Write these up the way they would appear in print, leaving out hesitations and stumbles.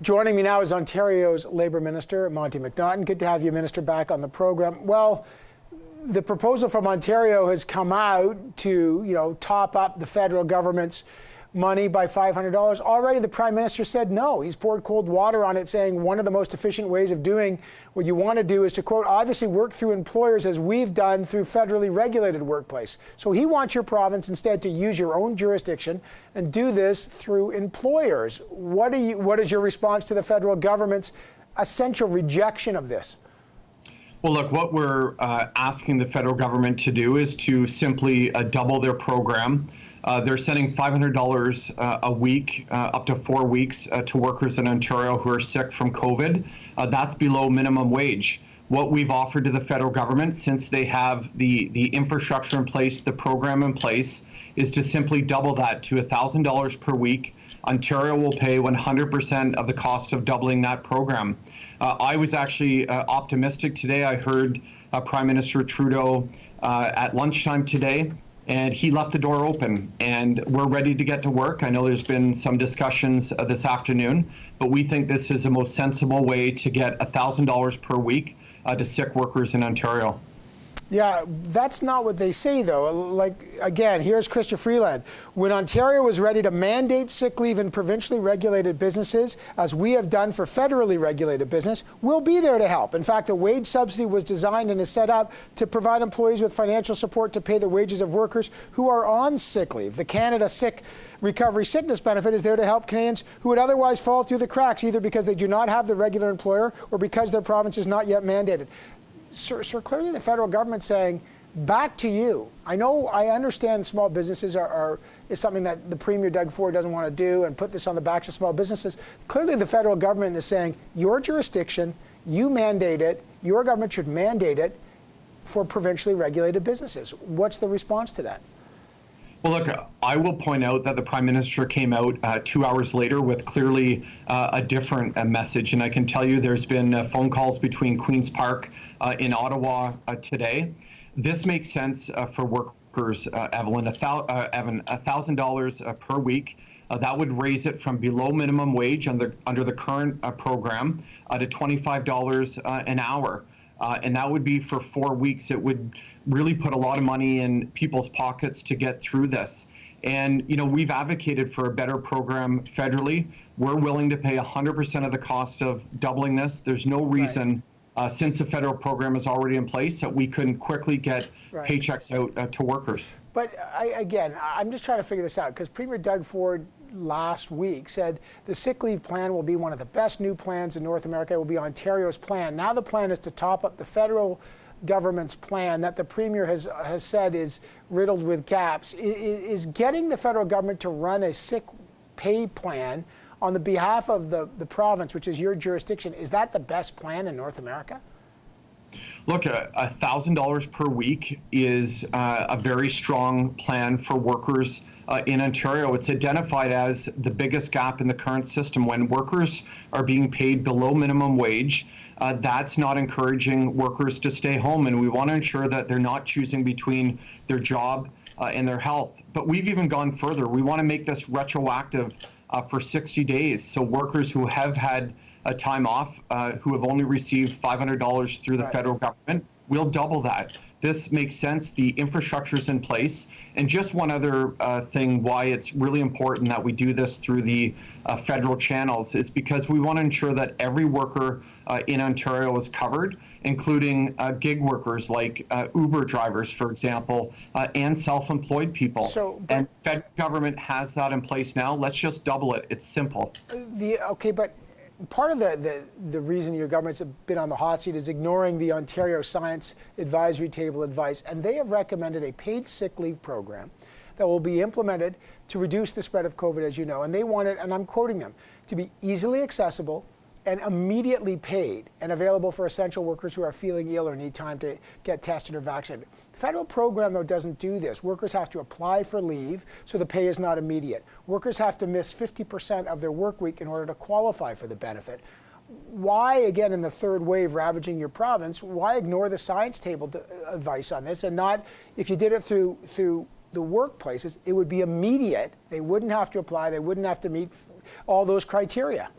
Joining me now is Ontario's Labour Minister, Monte McNaughton. Good to have you, Minister, back on the program. Well, the proposal from Ontario has come out to, top up the federal government's money by $500. Already the Prime Minister said no. He's poured cold water on it, saying one of the most efficient ways of doing what you want to do is to, quote, obviously work through employers as we've done through federally regulated workplace. So he wants your province instead to use your own jurisdiction and do this through employers. What is your response to the federal government's essential rejection of this? Well, look, what we're asking the federal government to do is to simply double their program. They're sending $500 a week, up to 4 weeks, to workers in Ontario who are sick from COVID. That's below minimum wage. What we've offered to the federal government, since they have the infrastructure in place, the program in place, is to simply double that to $1,000 per week. Ontario will pay 100% of the cost of doubling that program. I was actually optimistic today. I heard Prime Minister Trudeau at lunchtime today, and he left the door open, and we're ready to get to work. I know there's been some discussions this afternoon, but we think this is the most sensible way to get $1,000 per week to sick workers in Ontario. Yeah, that's not what they say, though. Like, again, here's Christopher Freeland. When Ontario was ready to mandate sick leave in provincially regulated businesses, as we have done for federally regulated business, we'll be there to help. In fact, the wage subsidy was designed and is set up to provide employees with financial support to pay the wages of workers who are on sick leave. The Canada Sick Recovery Sickness Benefit is there to help Canadians who would otherwise fall through the cracks, either because they do not have the regular employer or because their province is not yet mandated. Sir, clearly the federal government saying, back to you. I understand small businesses is something that the Premier Doug Ford doesn't want to do and put this on the backs of small businesses. Clearly the federal government is saying, your jurisdiction, you mandate it, your government should mandate it for provincially regulated businesses. What's the response to that? Well, look, I will point out that the Prime Minister came out 2 hours later with clearly a different message. And I can tell you there's been phone calls between Queen's Park in Ottawa today. This makes sense for workers, Evelyn. $1,000 per week. That would raise it from below minimum wage under the current program to $25 an hour. And that would be for 4 weeks. It would really put a lot of money in people's pockets to get through this. And, we've advocated for a better program federally. We're willing to pay 100% of the cost of doubling this. There's no reason, since the federal program is already in place, that we couldn't quickly get paychecks out to workers. But I'm just trying to figure this out, because Premier Doug Ford last week said the sick leave plan will be one of the best new plans in North America. It will be Ontario's plan. Now the plan is to top up the federal government's plan that the Premier has said is riddled with gaps. Is getting the federal government to run a sick pay plan on the behalf of the province, which is your jurisdiction, is that the best plan in North America? Look, $1,000 per week is a very strong plan for workers in Ontario. It's identified as the biggest gap in the current system. When workers are being paid below minimum wage, that's not encouraging workers to stay home. And we want to ensure that they're not choosing between their job and their health. But we've even gone further. We want to make this retroactive for 60 days. So workers who have had a time off, who have only received $500 through the federal government, we'll double that. This makes sense. The infrastructure is in place. And just one other thing why it's really important that we do this through the federal channels is because we want to ensure that every worker in Ontario is covered, including gig workers like Uber drivers, for example, and self-employed people. And federal government has that in place now. Let's just double it. It's simple. But part of the reason your government's been on the hot seat is ignoring the Ontario Science Advisory Table advice, and they have recommended a paid sick leave program that will be implemented to reduce the spread of COVID, as you know, and they want it, and I'm quoting them, to be easily accessible and immediately paid and available for essential workers who are feeling ill or need time to get tested or vaccinated. The federal program, though, doesn't do this. Workers have to apply for leave, so the pay is not immediate. Workers have to miss 50% of their work week in order to qualify for the benefit. Why, again, in the third wave ravaging your province, why ignore the science table advice on this and not, if you did it through the workplaces, it would be immediate. They wouldn't have to apply. They wouldn't have to meet all those criteria.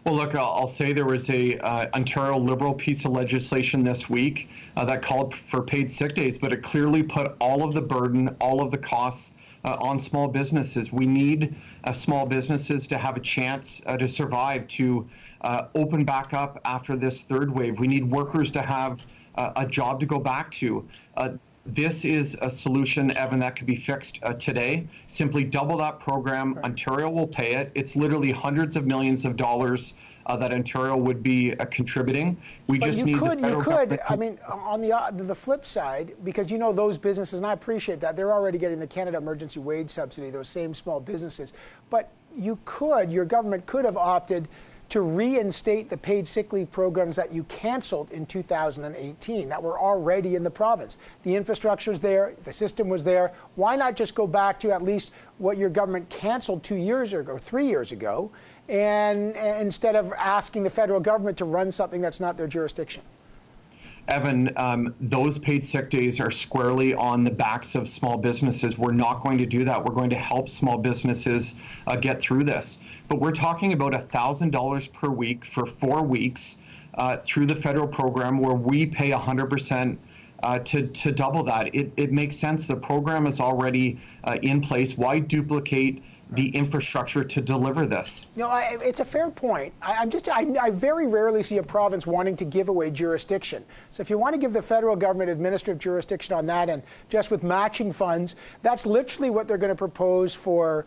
Well, look, I'll say there was a Ontario Liberal piece of legislation this week that called for paid sick days, but it clearly put all of the burden, all of the costs on small businesses. We need small businesses to have a chance to survive, to open back up after this third wave. We need workers to have a job to go back to. This is a solution, Evan, that could be fixed today. Simply double that program. Right. Ontario will pay it. It's literally hundreds of millions of dollars that Ontario would be contributing. We but just need the federal government. I mean, on the flip side, because you know those businesses, and I appreciate that, they're already getting the Canada Emergency Wage Subsidy, those same small businesses. But your government could have opted to reinstate the paid sick leave programs that you canceled in 2018 that were already in the province. The infrastructure's there, the system was there. Why not just go back to at least what your government canceled 2 years ago, 3 years ago, and instead of asking the federal government to run something that's not their jurisdiction? Evan, those paid sick days are squarely on the backs of small businesses. We're not going to do that. We're going to help small businesses get through this. But we're talking about $1,000 per week for 4 weeks through the federal program, where we pay 100% to double that. It makes sense. The program is already in place. Why duplicate the infrastructure to deliver this? No, it's a fair point. I very rarely see a province wanting to give away jurisdiction. So if you want to give the federal government administrative jurisdiction on that, and just with matching funds, that's literally what they're going to propose for,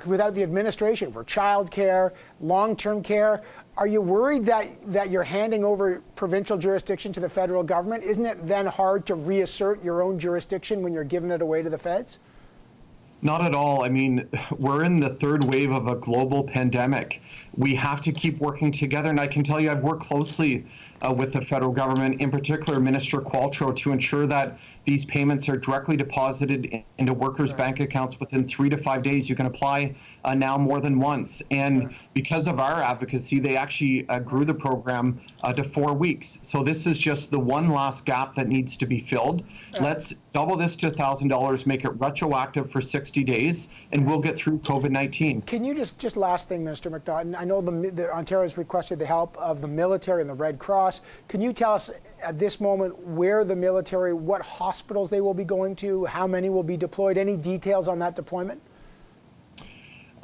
without the administration, for childcare, long-term care. Are you worried that you're handing over provincial jurisdiction to the federal government? Isn't it then hard to reassert your own jurisdiction when you're giving it away to the feds? Not at all. I mean, we're in the third wave of a global pandemic. We have to keep working together. And I can tell you, I've worked closely with the federal government, in particular Minister Qualtrough, to ensure that these payments are directly deposited into workers' bank accounts within 3 to 5 days. You can apply now more than once. And because of our advocacy, they actually grew the program to 4 weeks. So this is just the one last gap that needs to be filled. Let's double this to $1,000, make it retroactive for 60 days, and we'll get through COVID-19. Can you just last thing, Minister McNaughton, I know the Ontario's requested the help of the military and the Red Cross. Can you tell us at this moment where the military, what hospitals they will be going to, how many will be deployed, any details on that deployment?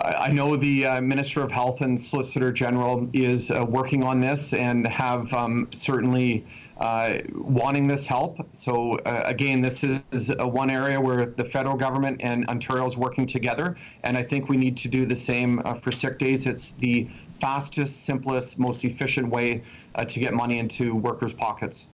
I know the Minister of Health and Solicitor General is working on this and have certainly wanting this help. So again, this is one area where the federal government and Ontario is working together, and I think we need to do the same for sick days. It's the fastest, simplest, most efficient way to get money into workers' pockets.